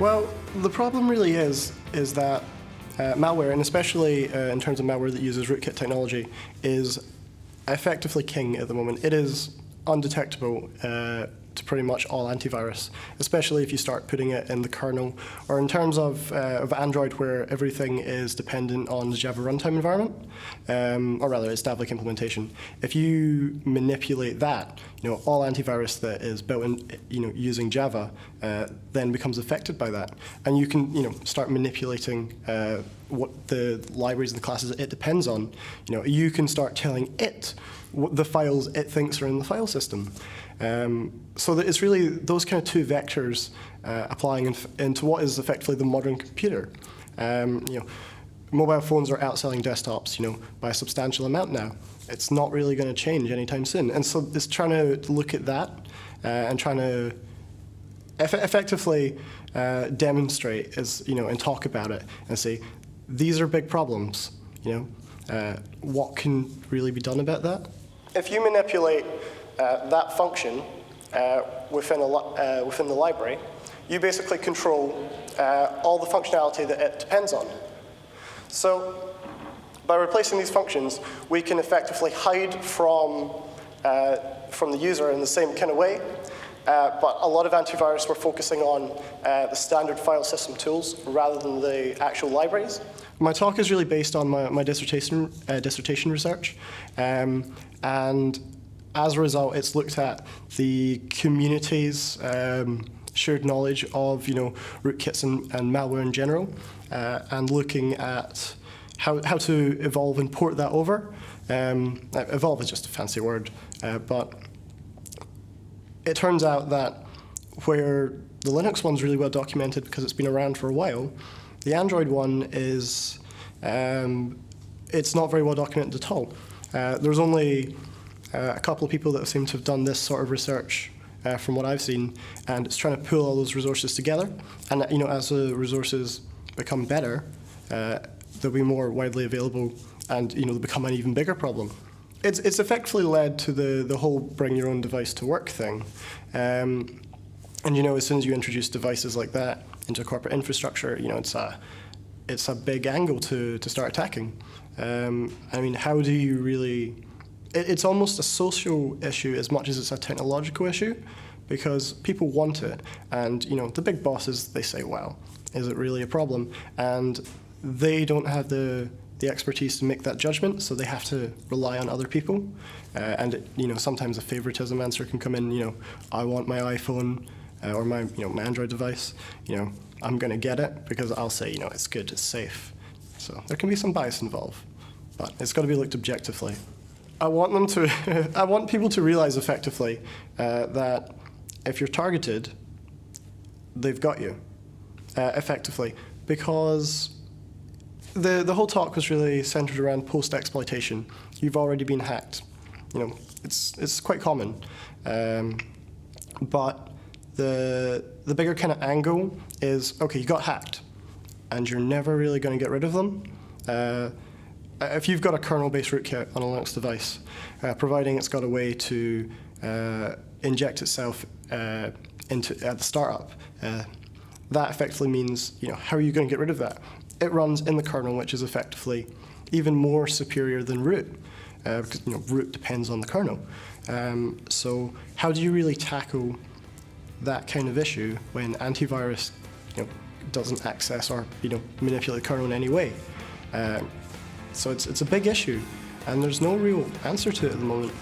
Well, the problem really is that malware, and especially in terms of malware that uses rootkit technology, is effectively king at the moment. It is undetectable to pretty much all antivirus, especially if you start putting it in the kernel, or in terms of Android, where everything is dependent on the Java runtime environment, or rather its Davlik implementation. If you manipulate that, all antivirus that is built in, using Java, then becomes affected by that, and you can, start manipulating what the libraries and the classes it depends on. You can start telling it what the files it thinks are in the file system. So that it's really those kind of two vectors applying into what is effectively the modern computer. Mobile phones are outselling desktops, by a substantial amount now. It's not really going to change anytime soon. And so it's trying to look at that and trying to effectively demonstrate, and talk about it and say, these are big problems. What can really be done about that? If you manipulate that function within the library, you basically control all the functionality that it depends on. So by replacing these functions, we can effectively hide from the user in the same kind of way. But a lot of antivirus were focusing on the standard file system tools rather than the actual libraries. My talk is really based on my dissertation research, and as a result, it's looked at the community's shared knowledge of rootkits and malware in general, and looking at how to evolve and port that over. Evolve is just a fancy word, but it turns out that where the Linux one's really well documented because it's been around for a while, the Android one is it's not very well documented at all. There's only a couple of people that seem to have done this sort of research from what I've seen, and it's trying to pull all those resources together. And as the resources become better, they'll be more widely available, and they'll become an even bigger problem. It's effectively led to the whole bring your own device to work thing. And as soon as you introduce devices like that into corporate infrastructure, it's a big angle to start attacking. How do you really? It's almost a social issue as much as it's a technological issue, because people want it, and the big bosses, they say, "Well, is it really a problem?" And they don't have the expertise to make that judgment, so they have to rely on other people. And sometimes a favoritism answer can come in. I want my iPhone or my my Android device. I'm going to get it because I'll say it's good, it's safe. So there can be some bias involved, but it's got to be looked objectively. I want people to realize effectively that if you're targeted, they've got you effectively, because the whole talk was really centered around post-exploitation. You've already been hacked. It's quite common, but the bigger kind of angle is, okay, you got hacked, and you're never really going to get rid of them. If you've got a kernel-based rootkit on a Linux device, providing it's got a way to inject itself at the startup, that effectively means, how are you going to get rid of that? It runs in the kernel, which is effectively even more superior than root, because root depends on the kernel. So how do you really tackle that kind of issue when antivirus doesn't access or manipulate the kernel in any way? So it's a big issue, and there's no real answer to it at the moment.